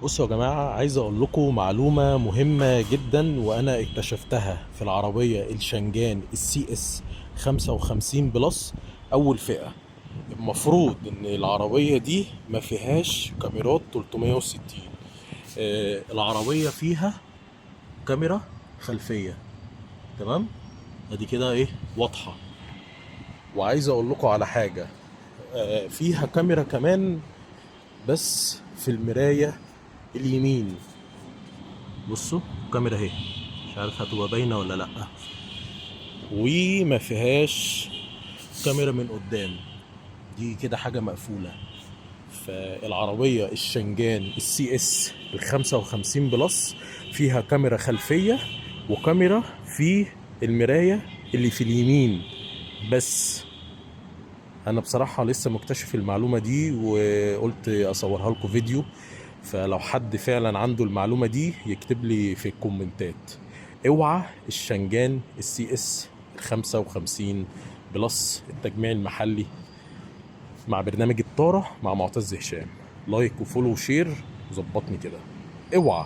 بصوا يا جماعة، عايز أقول لكم معلومة مهمة جدا وأنا اكتشفتها في العربية الشنجان السي اس 55 بلس أول فئة. المفروض إن العربية دي ما فيهاش كاميرات 360. العربية فيها كاميرا خلفية. تمام، ادي كده ايه واضحة. وعايز اقول لكم على حاجة، فيها كاميرا كمان بس في المراية اليمين. بصوا الكاميرا اهي، مش عارف هتبقى باينه ولا لا. وما فيهاش كاميرا من قدام، دي كده حاجه مقفوله. فالعربيه الشنجان السي اس ال 55 بلس فيها كاميرا خلفيه وكاميرا في المرايه اللي في اليمين بس. انا بصراحه لسه مكتشف المعلومه دي وقلت اصورها لكم فيديو. فلو حد فعلا عنده المعلومه دي يكتب لي في الكومنتات. اوعى الشنجان السي اس 55 بلس التجميع المحلي مع برنامج الطارة مع معتز هشام. لايك وفولو وشير وظبطني كده. اوعى.